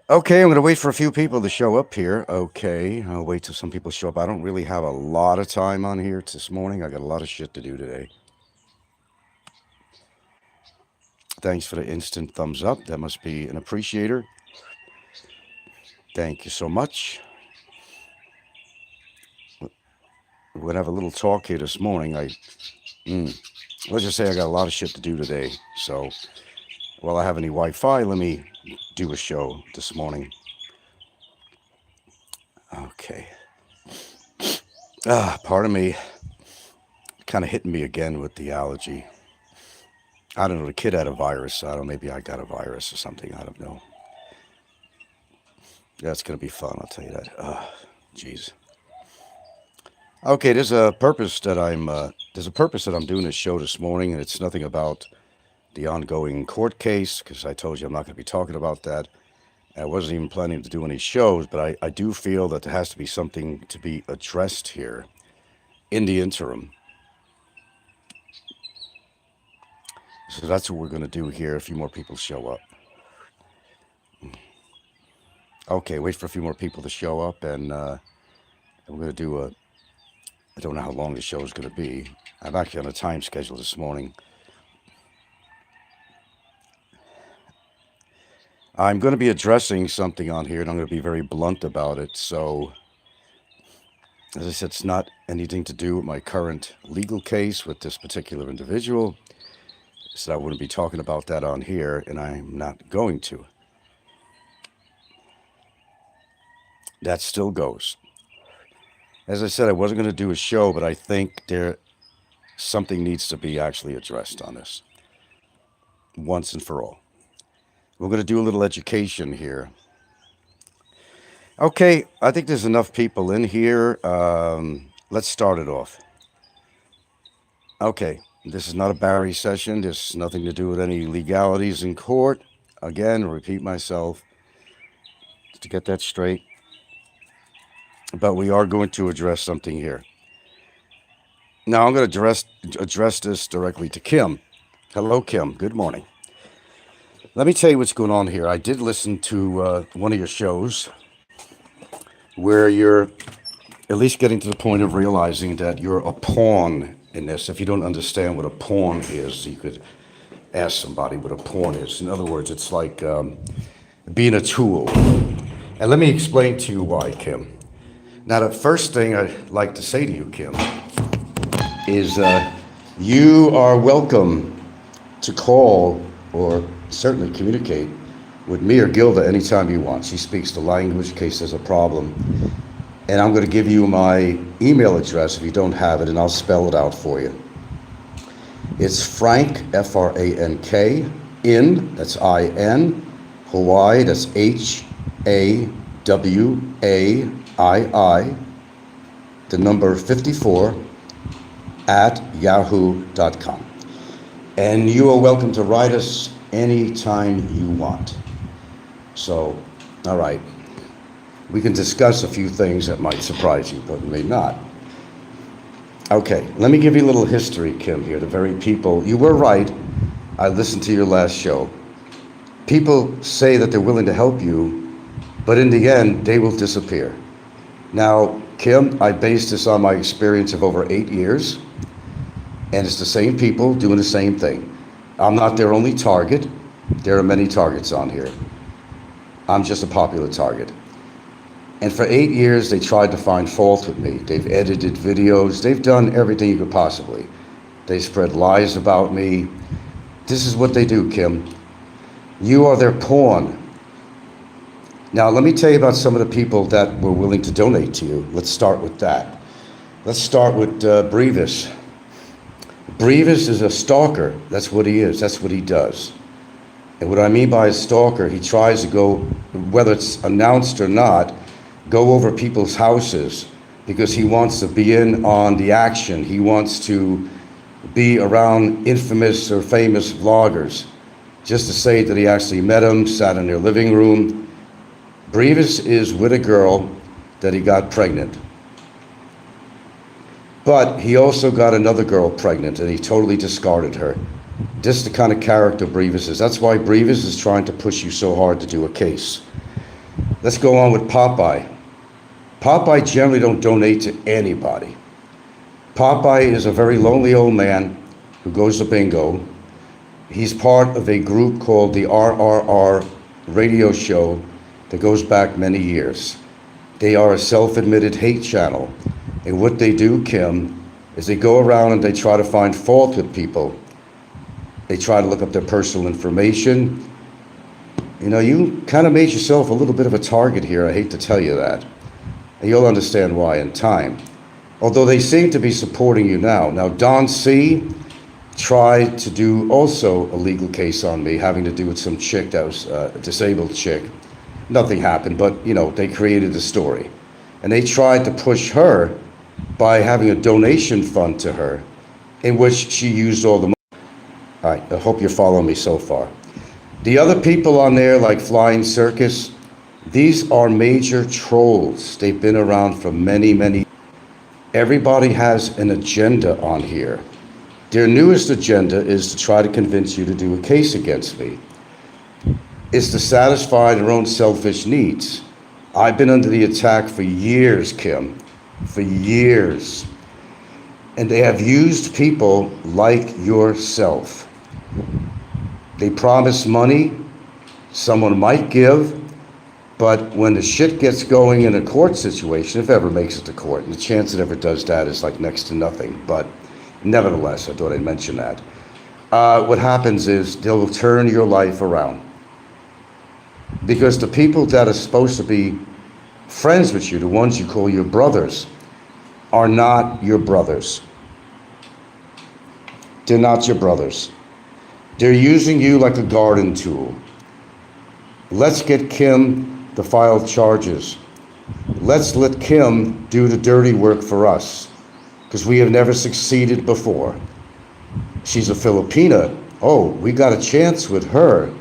Okay, I'm going to wait for a few people to show up here. Okay, I'll wait till some people show up. I don't really have a lot of time on here this morning. I got a lot of shit to do today. Thanks for the instant thumbs up. That must be an appreciator. Thank you so much. We're going to have a little talk here this morning. Mm, let's just say I got a lot of shit to do today. So while I have any Wi-Fi, let me do a show this morning. Okay. Pardon me. Kind of hitting me again with the allergy. I don't know. The kid had a virus. I don't know. Maybe I got a virus or something. I don't know. That's gonna be fun. I'll tell you that. Jeez. Okay. There's a purpose that I'm doing this show this morning, and it's nothing about the ongoing court case because I told you I'm not going to be talking about that. I wasn't even planning to do any shows, but I do feel that there has to be something to be addressed here in the interim. So that's what we're going to do here. A few more people show up. Okay, wait for a few more people to show up, and we're going to do a. I don't know how long the show is going to be. I'm actually on a time schedule this morning. I'm going to be addressing something on here, and I'm going to be very blunt about it. So, as I said, it's not anything to do with my current legal case with this particular individual. So I wouldn't be talking about that on here, and I'm not going to. That still goes. As I said, I wasn't going to do a show, but I think something needs to be actually addressed on this once and for all. We're going to do a little education here. Okay, I think there's enough people in here. Let's start it off. Okay, this is not a Barry session. There's nothing to do with any legalities in court. Again, repeat myself to get that straight. But we are going to address something here. Now, I'm going to address this directly to Kim. Hello, Kim. Good morning. Let me tell you what's going on here. I did listen to one of your shows where you're at least getting to the point of realizing that you're a pawn in this. If you don't understand what a pawn is, you could ask somebody what a pawn is. In other words, it's like being a tool. And let me explain to you why, Kim. Now, the first thing I'd like to say to you, Kim, is you are welcome to call or certainly communicate with me or Gilda anytime you want. She speaks the language in case there's a problem. And I'm going to give you my email address if you don't have it, and I'll spell it out for you. It's Frank, Frank, that's IN, Hawaii, that's HAWAII, the number 54, at yahoo.com. And you are welcome to write us anytime you want. So, all right. We can discuss a few things that might surprise you, but may not. Okay, let me give you a little history, Kim, here. The very people, you were right. I listened to your last show. People say that they're willing to help you, but in the end, they will disappear. Now, Kim, I base this on my experience of over 8 years, and it's the same people doing the same thing. I'm not their only target. There are many targets on here. I'm just a popular target. And for 8 years, they tried to find fault with me. They've edited videos. They've done everything you could possibly. They spread lies about me. This is what they do, Kim. You are their pawn. Now, let me tell you about some of the people that were willing to donate to you. Let's start with that. Let's start with Brevis. Brevis is a stalker. That's what he is. That's what he does. And what I mean by a stalker, he tries to go, whether it's announced or not, go over people's houses because he wants to be in on the action. He wants to be around infamous or famous vloggers just to say that he actually met them, sat in their living room. Brevis is with a girl that he got pregnant. But he also got another girl pregnant and he totally discarded her. This is the kind of character Brevis is. That's why Brevis is trying to push you so hard to do a case. Let's go on with Popeye. Popeye generally don't donate to anybody. Popeye is a very lonely old man who goes to bingo. He's part of a group called the RRR radio show that goes back many years. They are a self-admitted hate channel. And what they do, Kim, is they go around and they try to find fault with people. They try to look up their personal information. You know, you kind of made yourself a little bit of a target here. I hate to tell you that. And you'll understand why in time. Although they seem to be supporting you now. Now, Don C. tried to do also a legal case on me, having to do with some chick that was a disabled chick. Nothing happened, but, you know, they created a story. And they tried to push her by having a donation fund to her, in which she used all the money. All right, I hope you're following me so far. The other people on there, like Flying Circus, these are major trolls. They've been around for many, many. Everybody has an agenda on here. Their newest agenda is to try to convince you to do a case against me. It's to satisfy their own selfish needs. I've been under the attack for years, Kim, for years. And they have used people like yourself. They promise money, someone might give, but when the shit gets going in a court situation, if it ever makes it to court, and the chance it ever does that is like next to nothing, but nevertheless, I thought I'd mention that. What happens is they'll turn your life around. Because the people that are supposed to be friends with you, the ones you call your brothers, are not your brothers. They're not your brothers. They're using you like a garden tool. Let's get Kim to file charges. Let's let Kim do the dirty work for us, because we have never succeeded before. She's a Filipina. Oh, we got a chance with her.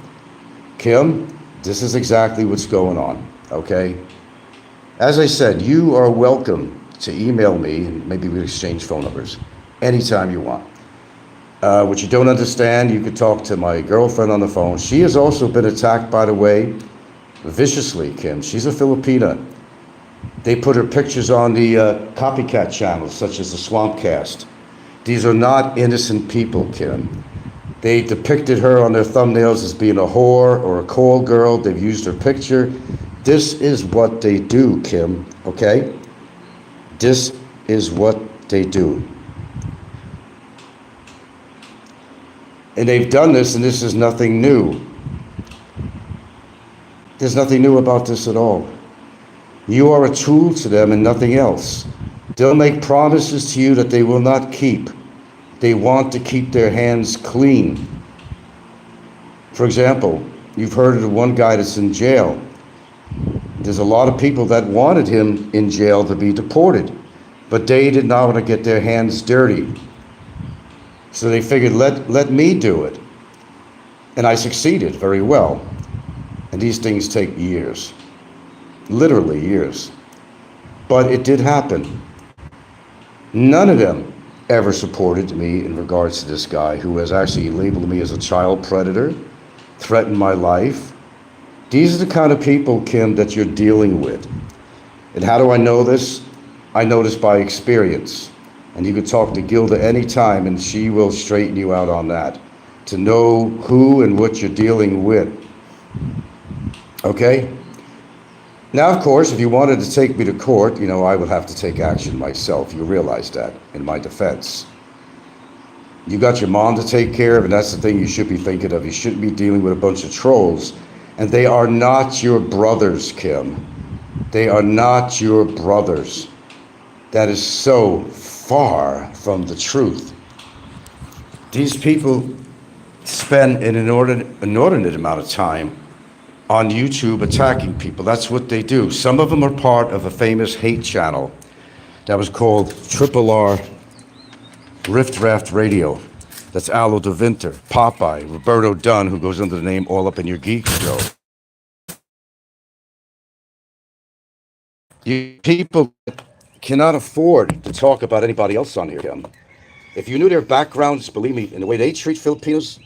Kim, this is exactly what's going on, okay? As I said, you are welcome to email me, and maybe we exchange phone numbers anytime you want. What you don't understand, you could talk to my girlfriend on the phone. She has also been attacked, by the way, viciously, Kim. She's a Filipina. They put her pictures on the copycat channels, such as the Swampcast. These are not innocent people, Kim. They depicted her on their thumbnails as being a whore or a call girl. They've used her picture. This is what they do, Kim, okay? This is what they do. And they've done this, and this is nothing new. There's nothing new about this at all. You are a tool to them and nothing else. They'll make promises to you that they will not keep. They want to keep their hands clean. For example, you've heard of the one guy that's in jail. There's a lot of people that wanted him in jail to be deported, but they did not want to get their hands dirty. So they figured, let me do it. And I succeeded very well. And these things take years, literally years. But it did happen. None of them ever supported me in regards to this guy who has actually labeled me as a child predator, threatened my life. These are the kind of people, Kim, that you're dealing with. And how do I know this? I know this by experience. And you can talk to Gilda anytime and she will straighten you out on that, to know who and what you're dealing with. Okay? Now, of course, if you wanted to take me to court, you know, I would have to take action myself. You realize that, in my defense. You got your mom to take care of, and that's the thing you should be thinking of. You shouldn't be dealing with a bunch of trolls. And they are not your brothers, Kim. They are not your brothers. That is so far from the truth. These people spend an inordinate amount of time on YouTube attacking people. That's what they do. Some of them are part of a famous hate channel that was called Triple R Riff Draft Radio. That's Aloe de Winter, Popeye, Roberto Dunn, who goes under the name All Up in Your Geek Show. You people cannot afford to talk about anybody else on here. If you knew their backgrounds, believe me, in the way they treat Filipinos,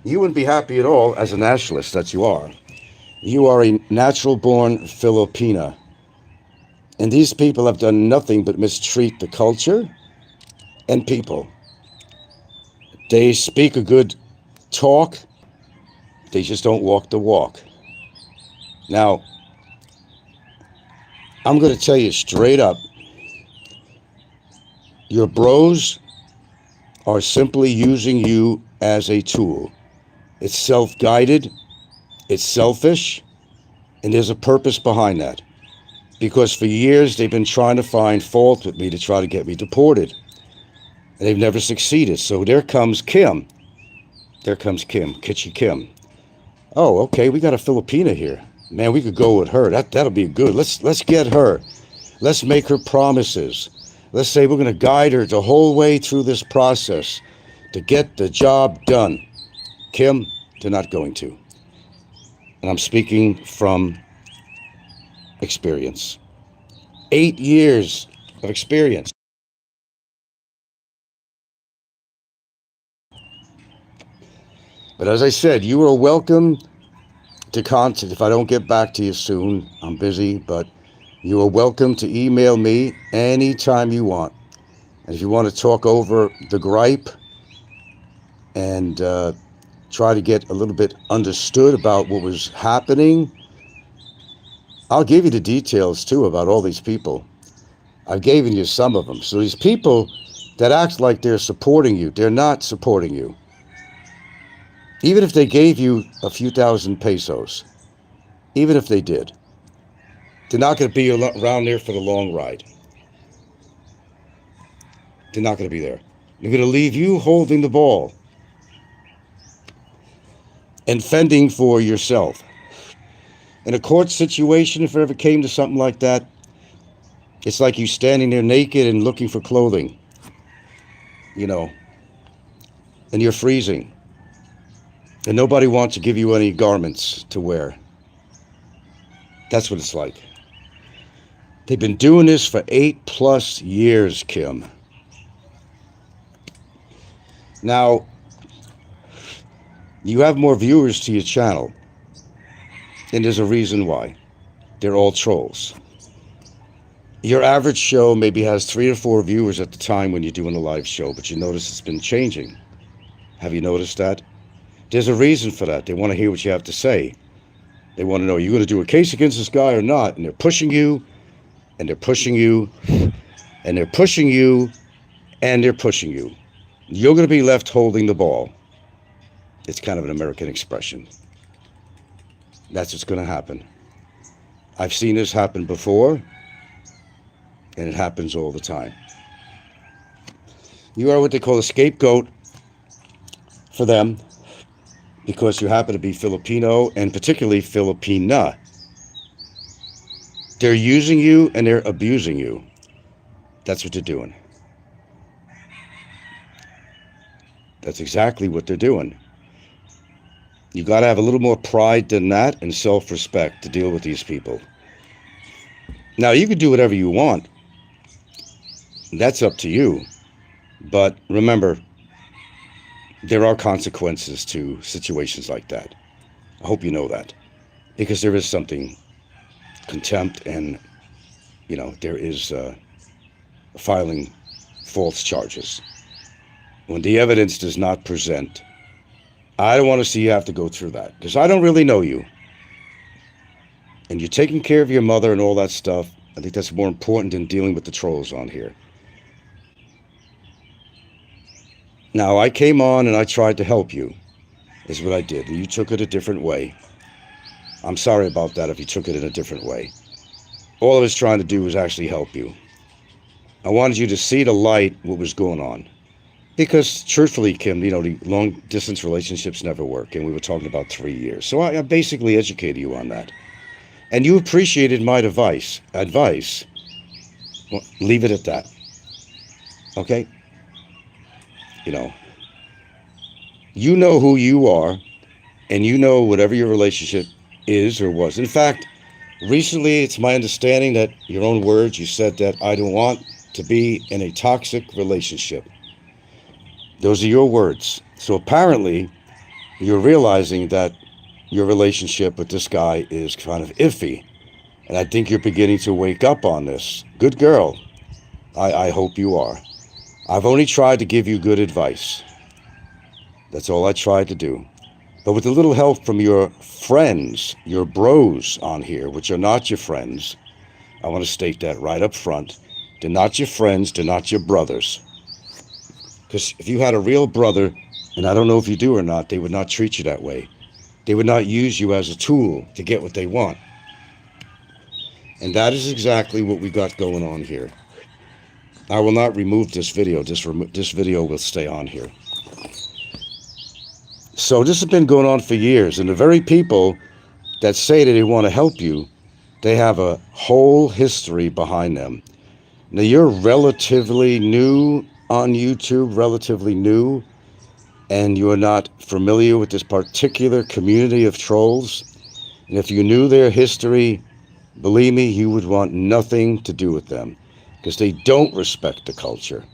you wouldn't be happy at all as a nationalist that you are. You are a natural-born Filipina. And these people have done nothing but mistreat the culture and people. They speak a good talk, they just don't walk the walk. Now, I'm going to tell you straight up, your bros are simply using you as a tool. It's self-guided, it's selfish, and there's a purpose behind that. Because for years they've been trying to find fault with me to try to get me deported. And they've never succeeded. So there comes Kim. There comes Kim, Kitchi Kim. Oh, okay, we got a Filipina here. Man, we could go with her. That'll be good. Let's get her. Let's make her promises. Let's say we're going to guide her the whole way through this process to get the job done. Kim, they're not going to. And I'm speaking from experience. 8 years of experience. But as I said, you are welcome to contact. If I don't get back to you soon, I'm busy, but you are welcome to email me anytime you want. And if you want to talk over the gripe and try to get a little bit understood about what was happening, I'll give you the details too about all these people. I've given you some of them. So these people that act like they're supporting you, they're not supporting you. Even if they gave you a few thousand pesos, even if they did, they're not going to be around there for the long ride. They're not going to be there. They're going to leave you holding the ball and fending for yourself. In a court situation, if it ever came to something like that, it's like you standing there naked and looking for clothing, and you're freezing. And nobody wants to give you any garments to wear. That's what it's like. They've been doing this for 8+ years, Kim. Now, you have more viewers to your channel. And there's a reason why. They're all trolls. Your average show maybe has 3 or 4 viewers at the time when you're doing a live show, but you notice it's been changing. Have you noticed that? There's a reason for that. They want to hear what you have to say. They want to know, are you going to do a case against this guy or not? And they're pushing you, and they're pushing you, and they're pushing you, and they're pushing you. You're going to be left holding the ball. It's kind of an American expression. That's what's going to happen. I've seen this happen before, and it happens all the time. You are what they call a scapegoat for them, because you happen to be Filipino, and particularly Filipina. They're using you and they're abusing you. That's what they're doing. That's exactly what they're doing. You got to have a little more pride than that and self-respect to deal with these people. Now, you can do whatever you want. That's up to you. But remember, there are consequences to situations like that. I hope you know that. Because there is something, contempt, and, there is filing false charges. When the evidence does not present, I don't want to see you have to go through that. Because I don't really know you. And you're taking care of your mother and all that stuff. I think that's more important than dealing with the trolls on here. Now, I came on and I tried to help you, is what I did. And you took it a different way. I'm sorry about that if you took it in a different way. All I was trying to do was actually help you. I wanted you to see the light, what was going on. Because, truthfully, Kim, the long-distance relationships never work. And we were talking about 3 years. So I basically educated you on that. And you appreciated my advice. Well, leave it at that. Okay? You know who you are, and you know whatever your relationship is or was. In fact, recently it's my understanding that, your own words, you said that I don't want to be in a toxic relationship. Those are your words. So apparently, you're realizing that your relationship with this guy is kind of iffy. And I think you're beginning to wake up on this. Good girl. I hope you are. I've only tried to give you good advice. That's all I tried to do. But with a little help from your friends, your bros on here, which are not your friends, I want to state that right up front. They're not your friends, they're not your brothers. Because if you had a real brother, and I don't know if you do or not, they would not treat you that way. They would not use you as a tool to get what they want. And that is exactly what we got going on here. I will not remove this video. This video will stay on here. So this has been going on for years, and the very people that say that they want to help you, they have a whole history behind them. Now, you're relatively new on YouTube, relatively new, and you are not familiar with this particular community of trolls. And if you knew their history, believe me, you would want nothing to do with them, because they don't respect the culture.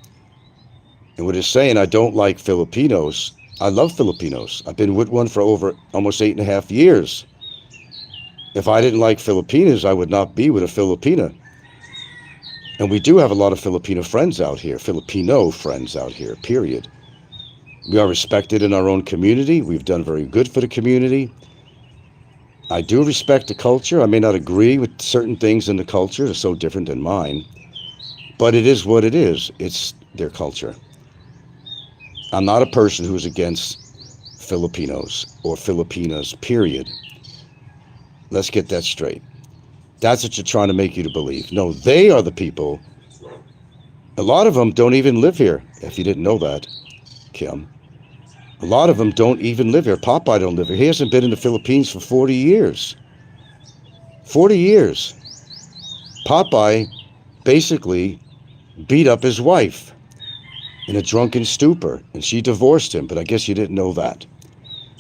And what it's saying, I don't like Filipinos. I love Filipinos. I've been with one for over almost 8.5 years. If I didn't like Filipinos, I would not be with a Filipina. And we do have a lot of Filipino friends out here, Filipino friends out here, period. We are respected in our own community. We've done very good for the community. I do respect the culture. I may not agree with certain things in the culture. They're so different than mine. But it is what it is. It's their culture. I'm not a person who's against Filipinos or Filipinas, period. Let's get that straight. That's what you're trying to make you to believe. No, they are the people. A lot of them don't even live here, if you didn't know that, Kim. A lot of them don't even live here. Popeye don't live here. He hasn't been in the Philippines for 40 years. 40 years. Popeye basically beat up his wife in a drunken stupor, and she divorced him, but I guess you didn't know that.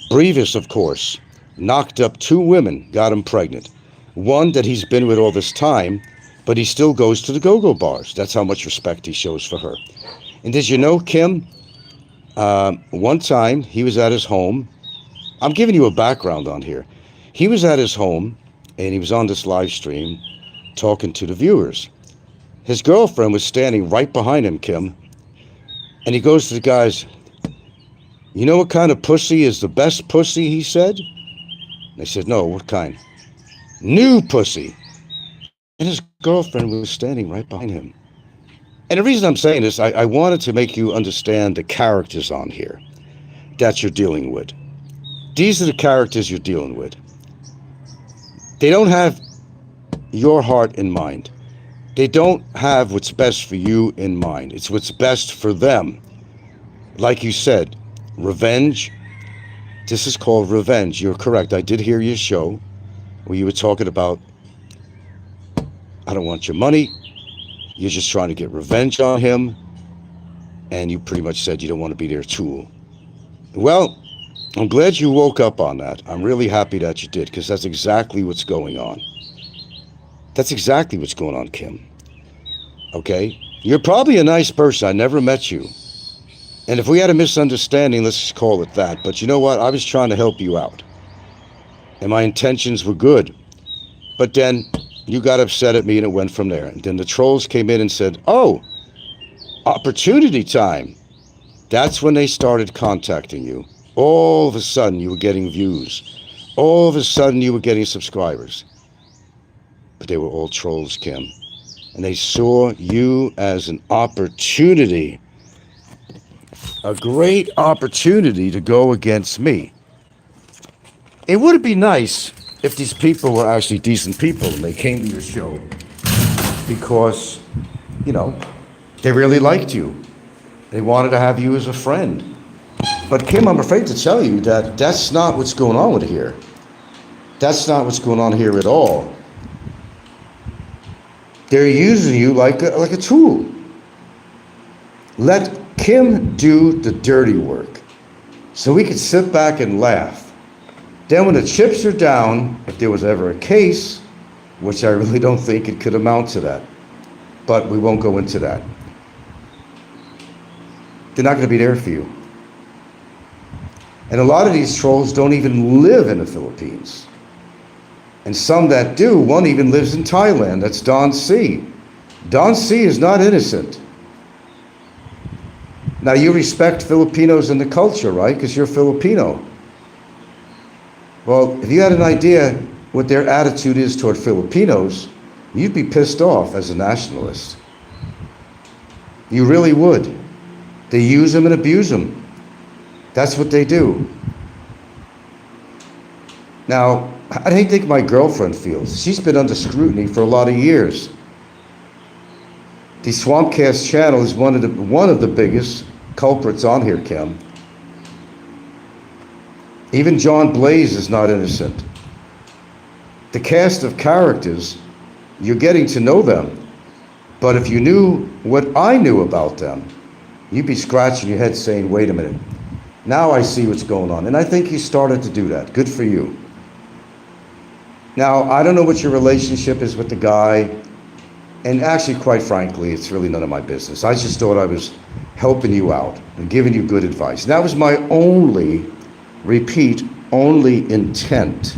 Brevis, of course, knocked up 2 women, got him pregnant. One that he's been with all this time, but he still goes to the go-go bars. That's how much respect he shows for her. And did you know, Kim, one time he was at his home. I'm giving you a background on here. He was at his home, and he was on this live stream talking to the viewers. His girlfriend was standing right behind him, Kim. And he goes to the guys, you know what kind of pussy is the best pussy, he said? They said, no, what kind? New pussy. And his girlfriend was standing right behind him. And the reason I'm saying this, I wanted to make you understand the characters on here that you're dealing with. These are the characters you're dealing with. They don't have your heart in mind. They don't have what's best for you in mind. It's what's best for them. Like you said, revenge. This is called revenge. You're correct. I did hear your show where you were talking about, I don't want your money. You're just trying to get revenge on him. And you pretty much said you don't want to be their tool. Well, I'm glad you woke up on that. I'm really happy that you did, because that's exactly what's going on. That's exactly what's going on, Kim. Okay? You're probably a nice person. I never met you. And if we had a misunderstanding, let's just call it that. But you know what? I was trying to help you out. And my intentions were good. But then you got upset at me and it went from there. And then the trolls came in and said, oh, opportunity time. That's when they started contacting you. All of a sudden you were getting views. All of a sudden you were getting subscribers. But they were all trolls, Kim. And they saw you as an opportunity. A great opportunity to go against me. It would be nice if these people were actually decent people and they came to your show because, you know, they really liked you. They wanted to have you as a friend. But Kim, I'm afraid to tell you that that's not what's going on with here. That's not what's going on here at all. They're using you like a tool. Let Kim do the dirty work so we can sit back and laugh. Then when the chips are down, if there was ever a case, which I really don't think it could amount to that, but we won't go into that. They're not going to be there for you. And a lot of these trolls don't even live in the Philippines. And some that do, one even lives in Thailand. That's Don C. Don C is not innocent. Now, you respect Filipinos and the culture, right? Because you're Filipino. Well, if you had an idea what their attitude is toward Filipinos, you'd be pissed off as a nationalist. You really would. They use them and abuse them. That's what they do. Now, how do you think my girlfriend feels? She's been under scrutiny for a lot of years. The Swampcast channel is one of the biggest culprits on here, Kim. Even John Blaze is not innocent. The cast of characters, you're getting to know them. But if you knew what I knew about them, you'd be scratching your head saying, wait a minute, now I see what's going on. And I think you started to do that. Good for you. Now, I don't know what your relationship is with the guy. And actually, quite frankly, it's really none of my business. I just thought I was helping you out and giving you good advice. And that was my only, only intent.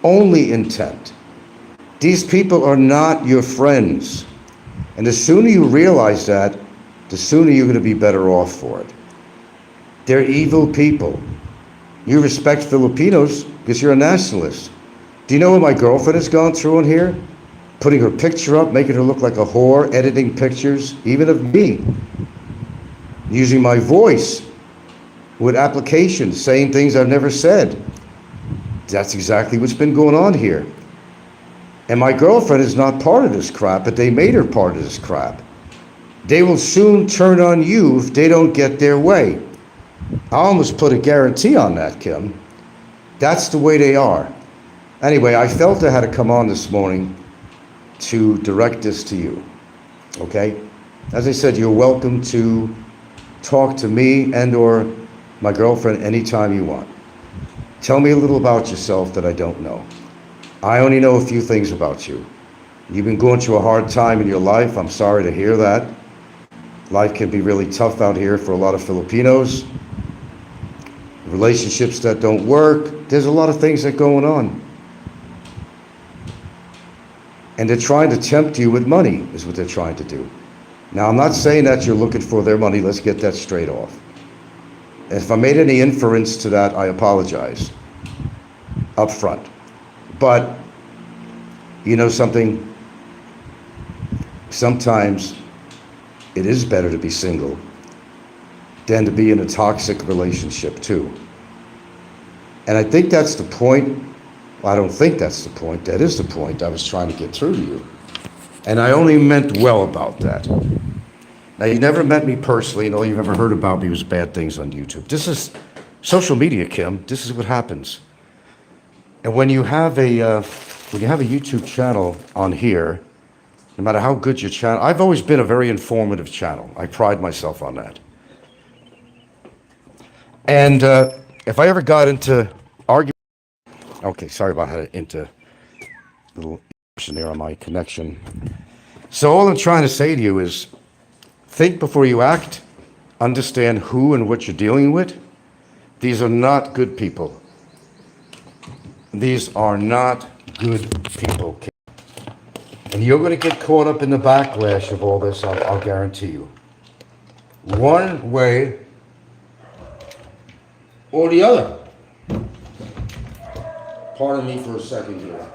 Only intent. These people are not your friends. And the sooner you realize that, the sooner you're going to be better off for it. They're evil people. You respect Filipinos because you're a nationalist. Do you know what my girlfriend has gone through in here? Putting her picture up, making her look like a whore, editing pictures, even of me. Using my voice with applications, saying things I've never said. That's exactly what's been going on here. And my girlfriend is not part of this crap, but they made her part of this crap. They will soon turn on you if they don't get their way. I almost put a guarantee on that, Kim. That's the way they are. Anyway, I felt I had to come on this morning to direct this to you, okay? As I said, you're welcome to talk to me and or my girlfriend anytime you want. Tell me a little about yourself that I don't know. I only know a few things about you. You've been going through a hard time in your life. I'm sorry to hear that. Life can be really tough out here for a lot of Filipinos. Relationships that don't work. There's a lot of things that are going on. And they're trying to tempt you with money, is what they're trying to do. Now, I'm not saying that you're looking for their money. Let's get that straight off. If I made any inference to that, I apologize up front. But, you know something? Sometimes it is better to be single than to be in a toxic relationship too. And I think that's the point. Well, I don't think that's the point. That is the point I was trying to get through to you. And I only meant well about that. Now, you never met me personally, and all you've ever heard about me was bad things on YouTube. This is social media, Kim. This is what happens. And when you have a YouTube channel on here, no matter how good your channel, I've always been a very informative channel. I pride myself on that. And if I ever got into argument, okay, sorry about that, into a little interruption there on my connection. So all I'm trying to say to you is, think before you act, understand who and what you're dealing with. These are not good people. These are not good people. And you're going to get caught up in the backlash of all this, I'll guarantee you. One way or the other. Pardon me for a second here.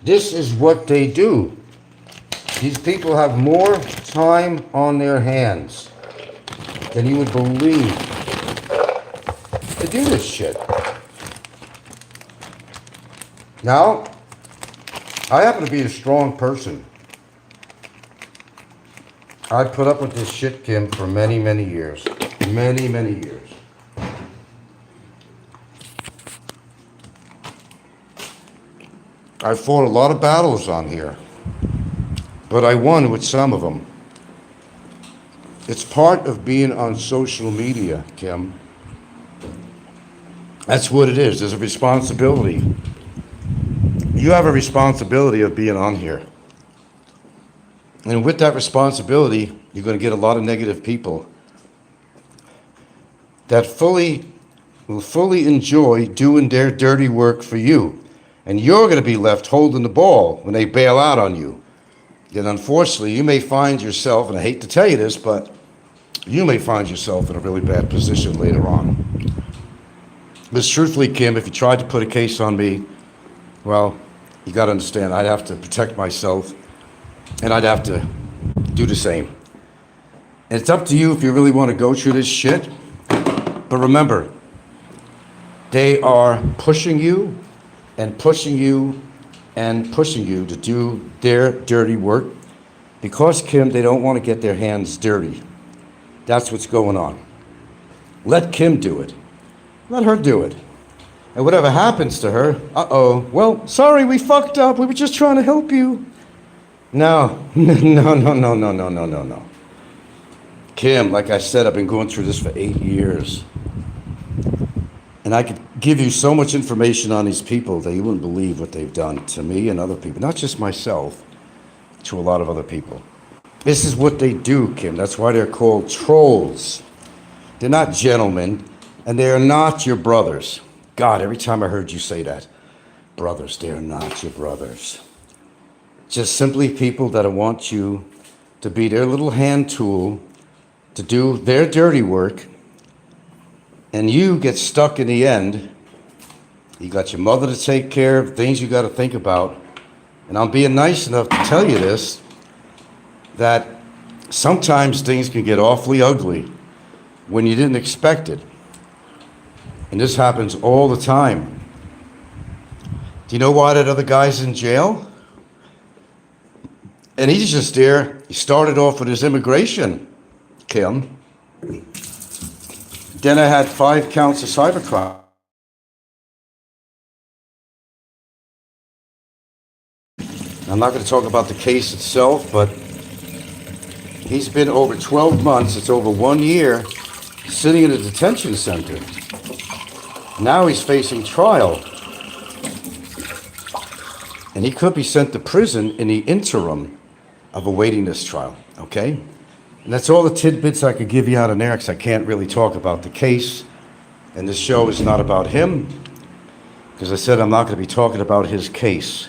This is what they do. These people have more time on their hands than you would believe to do this shit. Now, I happen to be a strong person. I put up with this shit, Kim, for many, many years. Many, many years. I fought a lot of battles on here, but I won with some of them. It's part of being on social media, Kim. That's what it is. There's a responsibility. You have a responsibility of being on here. And with that responsibility, you're going to get a lot of negative people that will fully enjoy doing their dirty work for you. And you're going to be left holding the ball when they bail out on you. Yet unfortunately, you may find yourself, and I hate to tell you this, but you may find yourself in a really bad position later on. Because truthfully, Kim, if you tried to put a case on me, well, you got to understand, I'd have to protect myself, and I'd have to do the same. And it's up to you if you really want to go through this shit. But remember, they are pushing you and pushing you and pushing you to do their dirty work because, Kim, they don't want to get their hands dirty. That's what's going on. Let Kim do it. Let her do it. And whatever happens to her, well, sorry, we fucked up. We were just trying to help you. No. Kim, like I said, I've been going through this for 8 years. And I could give you so much information on these people that you wouldn't believe what they've done to me and other people. Not just myself, to a lot of other people. This is what they do, Kim. That's why they're called trolls. They're not gentlemen, and they are not your brothers. God, every time I heard you say that, brothers, they are not your brothers. Just simply people that want you to be their little hand tool to do their dirty work, and you get stuck in the end. You got your mother to take care of, things you got to think about. And I'm being nice enough to tell you this, that sometimes things can get awfully ugly when you didn't expect it. And this happens all the time. Do you know why that other guy's in jail? And he's just there. He started off with his immigration, Kim. Then I had 5 counts of cybercrime. I'm not going to talk about the case itself, but he's been over 12 months, it's over 1 year, sitting in a detention center. Now he's facing trial. And he could be sent to prison in the interim of awaiting this trial, okay? And that's all the tidbits I could give you out of there, because I can't really talk about the case. And this show is not about him, because I said I'm not going to be talking about his case.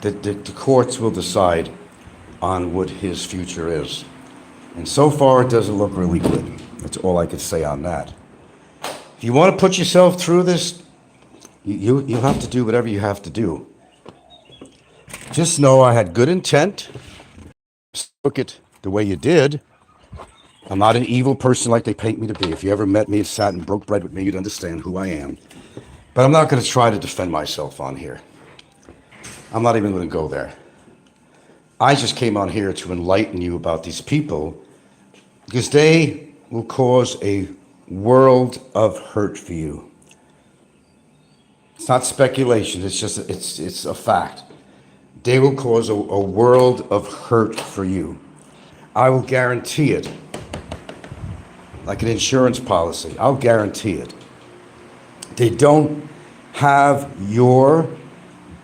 The courts will decide on what his future is. And so far, it doesn't look really good. That's all I could say on that. If you want to put yourself through this, you have to do whatever you have to do. Just know I had good intent. Look at the way you did. I'm not an evil person like they paint me to be. If you ever met me and sat and broke bread with me, you'd understand who I am. But I'm not going to try to defend myself on here. I'm not even going to go there. I just came on here to enlighten you about these people, because they will cause a world of hurt for you. It's not speculation, it's a fact. They will cause a world of hurt for you. I will guarantee it. Like an insurance policy, I'll guarantee it. They don't have your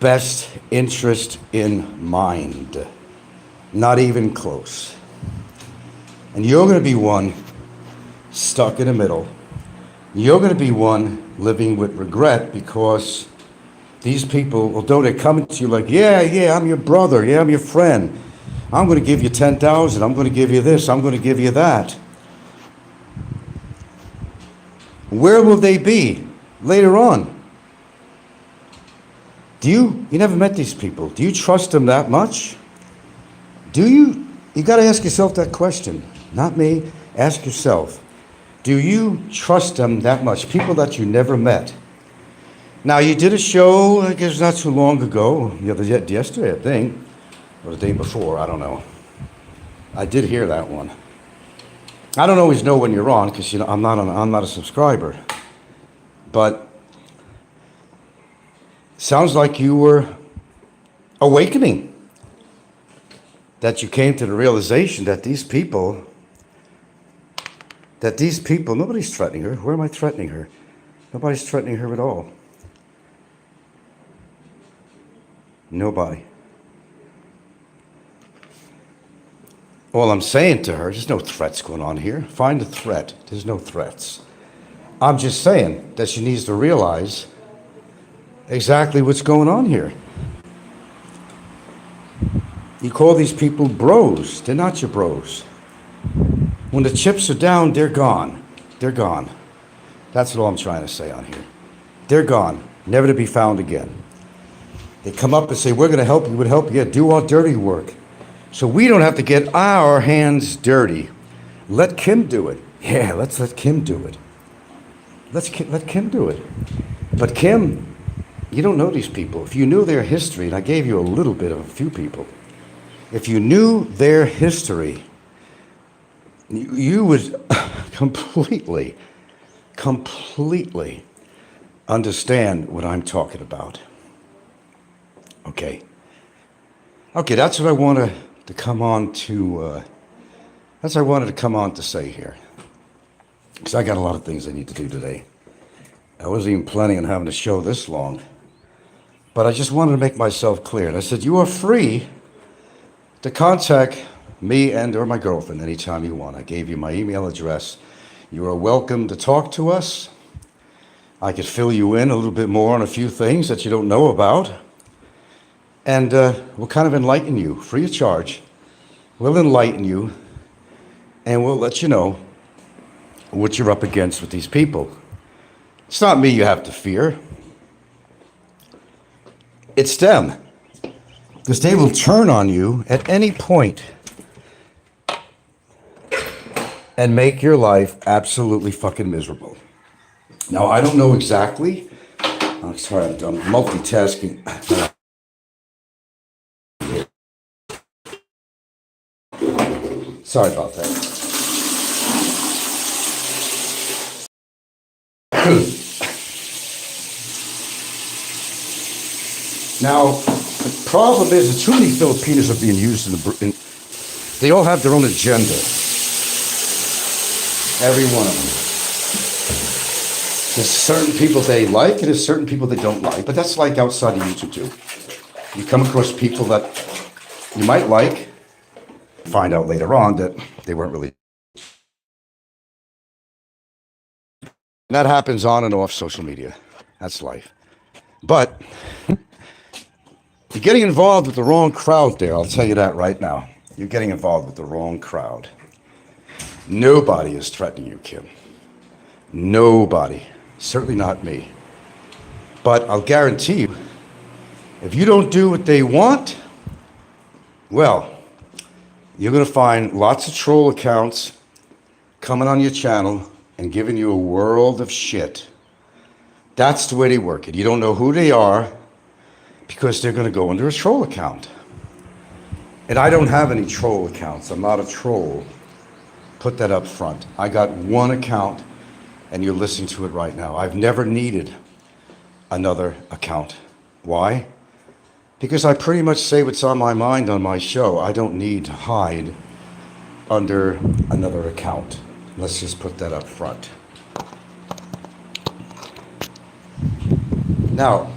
best interest in mind. Not even close. And you're going to be one stuck in the middle. You're going to be one living with regret, because these people, although they're coming to you like, yeah, I'm your brother, yeah, I'm your friend. I'm going to give you 10,000, I'm going to give you this, I'm going to give you that. Where will they be later on? You never met these people. Do you trust them that much? You got to ask yourself that question. Not me, ask yourself. Do you trust them that much? People that you never met. Now, you did a show, I guess not too long ago, yesterday, I think, or the day before, I don't know. I did hear that one. I don't always know when you're on, because I'm not a subscriber. But sounds like you were awakening, that you came to the realization that these people, nobody's threatening her. Where am I threatening her? Nobody's threatening her at all. Nobody. All I'm saying to her, there's no threats going on here. Find a threat. There's no threats. I'm just saying that she needs to realize exactly what's going on here. You call these people bros. They're not your bros. When the chips are down, they're gone. They're gone. That's all I'm trying to say on here. They're gone, never to be found again. They come up and say, we're going to help you, we'll help you. Yeah, do our dirty work. So we don't have to get our hands dirty. Let Kim do it. Yeah, let's let Kim do it. Let Kim do it. But Kim, you don't know these people. If you knew their history, and I gave you a little bit of a few people, if you knew their history, you would completely understand what I'm talking about. Okay, that's what I wanted to come on to, that's what I wanted to come on to say here. Because I got a lot of things I need to do today. I wasn't even planning on having a show this long. But I just wanted to make myself clear. And I said, you are free to contact me and or my girlfriend anytime you want. I gave you my email address. You are welcome to talk to us. I could fill you in a little bit more on a few things that you don't know about. And we'll kind of enlighten you, free of charge. We'll enlighten you, and we'll let you know what you're up against with these people. It's not me you have to fear. It's them. Because they will turn on you at any point and make your life absolutely fucking miserable. Now, I don't know exactly. I'm sorry, I'm multitasking. Sorry about that. Now, the problem is that too many Filipinos are being used in they all have their own agenda. Every one of them. There's certain people they like and there's certain people they don't like. But that's like outside of YouTube too. You come across people that you might like, find out later on that they weren't really. That happens on and off social media. That's life. But you're getting involved with the wrong crowd there. I'll tell you that right now. You're getting involved with the wrong crowd. Nobody is threatening you, Kim. Nobody. Certainly not me. But I'll guarantee you, if you don't do what they want, well, you're going to find lots of troll accounts coming on your channel and giving you a world of shit. That's the way they work it. You don't know who they are because they're going to go under a troll account. And I don't have any troll accounts. I'm not a troll. Put that up front. I got one account and you're listening to it right now. I've never needed another account. Why? Because I pretty much say what's on my mind on my show. I don't need to hide under another account. Let's just put that up front. Now,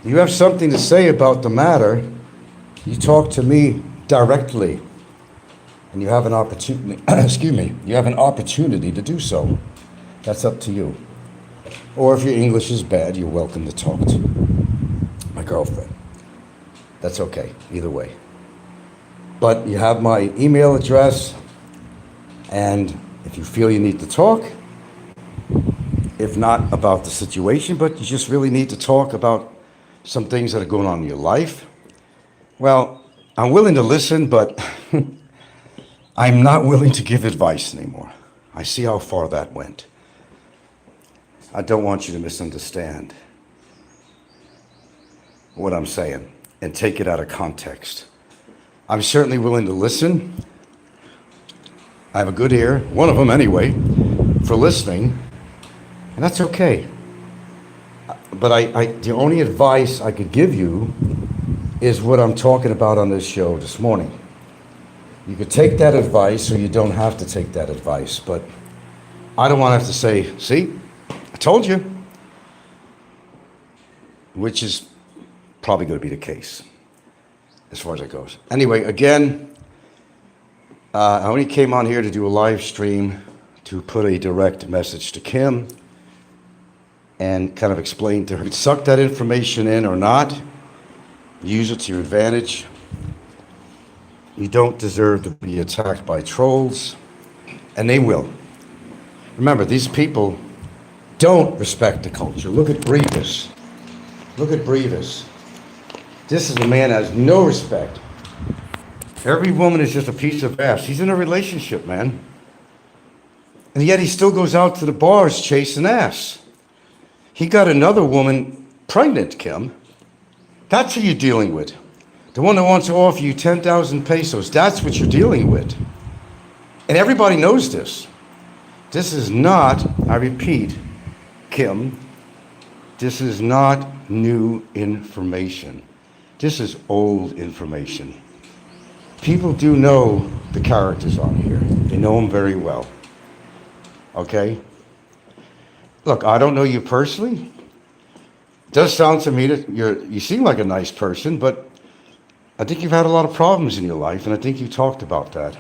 you have something to say about the matter, you talk to me directly. And you have an opportunity, excuse me, you have an opportunity to do so. That's up to you. Or if your English is bad, you're welcome to talk to my girlfriend. That's okay, either way. But you have my email address, and if you feel you need to talk, if not about the situation, but you just really need to talk about some things that are going on in your life, well, I'm willing to listen, but I'm not willing to give advice anymore. I see how far that went. I don't want you to misunderstand what I'm saying and take it out of context. I'm certainly willing to listen. I have a good ear, one of them anyway, for listening, and that's okay. But the only advice I could give you is what I'm talking about on this show this morning. You could take that advice or you don't have to take that advice, but I don't want to have to say, see, I told you, which is probably going to be the case as far as it goes. Anyway, again, I only came on here to do a live stream to put a direct message to Kim and kind of explain to her, suck that information in or not, use it to your advantage. You don't deserve to be attacked by trolls, and they will. Remember, these people don't respect the culture. Look at Brevis. Look at Brevis. This is a man that has no respect. Every woman is just a piece of ass. He's in a relationship, man. And yet he still goes out to the bars chasing ass. He got another woman pregnant, Kim. That's who you're dealing with. The one that wants to offer you 10,000 pesos. That's what you're dealing with. And everybody knows this. This is not, I repeat, Kim, this is not new information. This is old information. People do know the characters on here. They know them very well. Okay? Look, I don't know you personally. It does sound to me that you seem like a nice person, but I think you've had a lot of problems in your life, and I think you talked about that.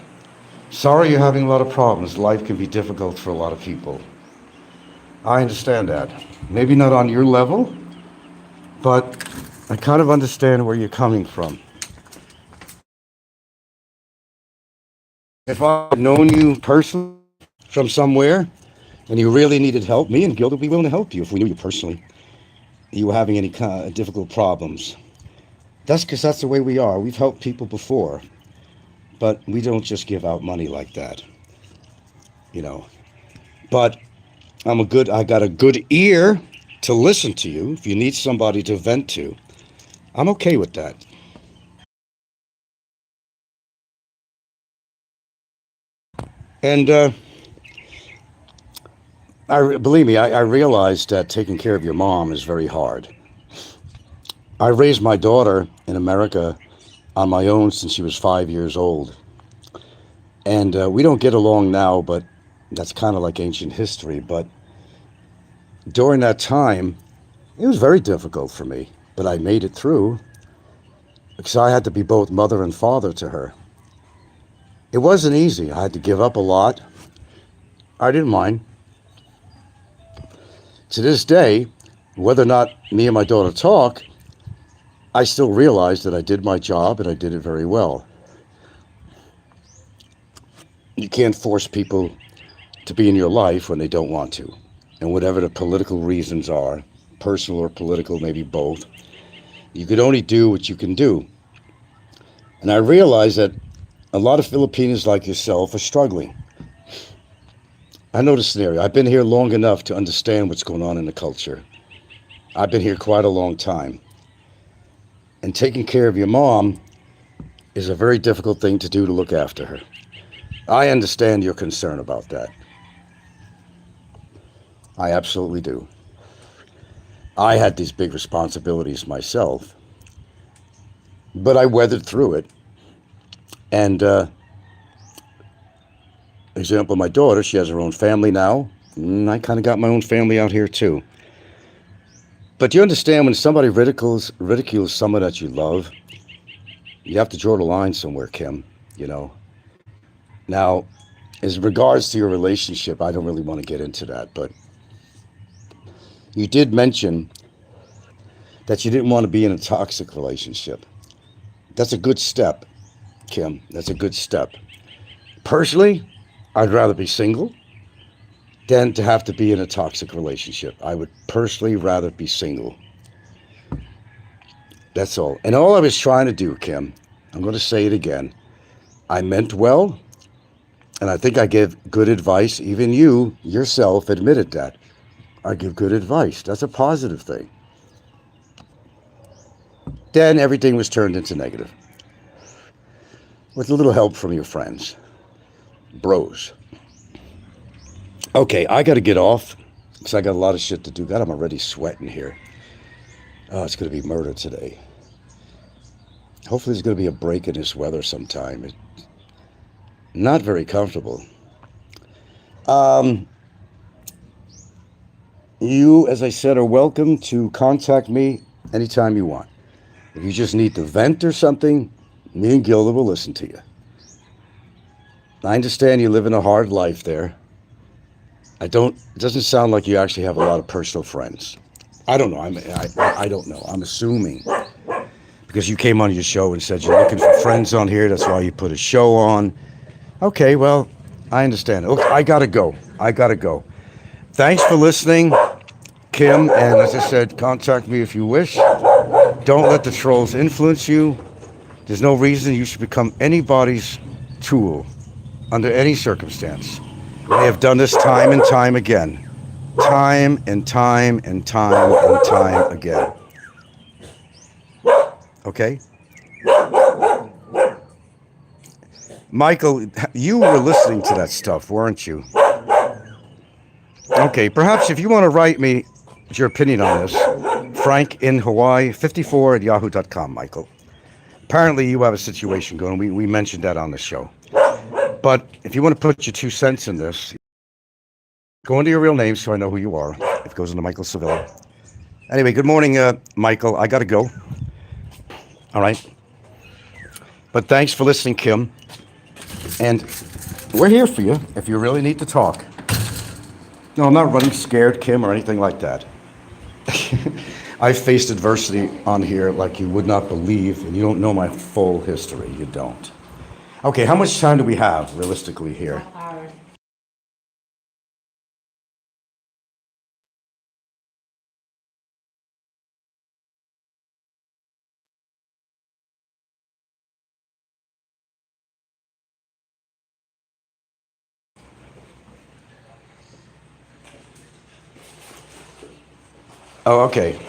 Sorry you're having a lot of problems. Life can be difficult for a lot of people. I understand that. Maybe not on your level, but I kind of understand where you're coming from. If I've known you personally from somewhere and you really needed help, me and Gil would be willing to help you if we knew you personally. You were having any kind of difficult problems. That's because that's the way we are. We've helped people before, but we don't just give out money like that, you know. But I got a good ear to listen to you. If you need somebody to vent to, I'm okay with that. And believe me, I realized that taking care of your mom is very hard. I raised my daughter in America on my own since she was 5 years old. And we don't get along now, but that's kind of like ancient history. But during that time, it was very difficult for me. But I made it through because I had to be both mother and father to her. It wasn't easy. I had to give up a lot. I didn't mind. To this day, whether or not me and my daughter talk, I still realize that I did my job and I did it very well. You can't force people to be in your life when they don't want to. And whatever the political reasons are, personal or political, maybe both, you could only do what you can do. And I realize that a lot of Filipinos like yourself are struggling. I know the scenario. I've been here long enough to understand what's going on in the culture. I've been here quite a long time. And taking care of your mom is a very difficult thing to do, to look after her. I understand your concern about that. I absolutely do. I had these big responsibilities myself, but I weathered through it. And example, my daughter, she has her own family now, and I kind of got my own family out here too. But you understand, when somebody ridicules someone that you love, you have to draw the line somewhere, Kim, you know. Now, as regards to your relationship, I don't really want to get into that, but you did mention that you didn't want to be in a toxic relationship. That's a good step, Kim. That's a good step. Personally, I'd rather be single than to have to be in a toxic relationship. I would personally rather be single. That's all. And all I was trying to do, Kim, I'm going to say it again, I meant well, and I think I give good advice. Even you yourself admitted that. I give good advice. That's a positive thing. Then everything was turned into negative. With a little help from your friends. Bros. Okay, I got to get off because I got a lot of shit to do. God, I'm already sweating here. Oh, it's going to be murder today. Hopefully there's going to be a break in this weather sometime. It's not very comfortable. You, as I said, are welcome to contact me anytime you want. If you just need to vent or something, me and Gilda will listen to you. I understand you live in a hard life there. It doesn't sound like you actually have a lot of personal friends. I don't know. I don't know. I'm assuming because you came on your show and said you're looking for friends on here. That's why you put a show on. Okay, well, I understand. Look, I gotta go. I gotta go. Thanks for listening, Kim. And as I said, contact me if you wish. Don't let the trolls influence you. There's no reason you should become anybody's tool under any circumstance. They have done this time and time again. Time and time and time and time again. Okay? Michael, you were listening to that stuff, weren't you? Okay, perhaps if you want to write me your opinion on this, Frank in Hawaii, 54 at yahoo.com, Michael. Apparently you have a situation going. We mentioned that on the show. But if you want to put your 2 cents in this, go into your real name so I know who you are. It goes into Michael Sevilla. Anyway, good morning, Michael. I got to go. All right. But thanks for listening, Kim. And we're here for you if you really need to talk. No, I'm not running scared, Kim, or anything like that. I've faced adversity on here like you would not believe, and you don't know my full history. You don't. Okay, how much time do we have realistically here? Oh, okay.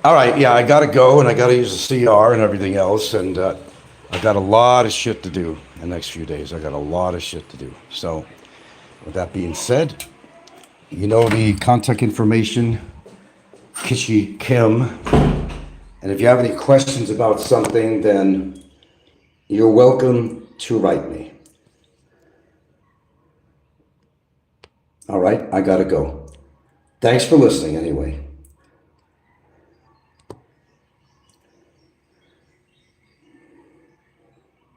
All right, yeah, I got to go, and I got to use the CR and everything else, and I've got a lot of shit to do in the next few days. I got a lot of shit to do. So, with that being said, you know the contact information, Kishi Kim. And if you have any questions about something, then you're welcome to write me. All right, I got to go. Thanks for listening anyway.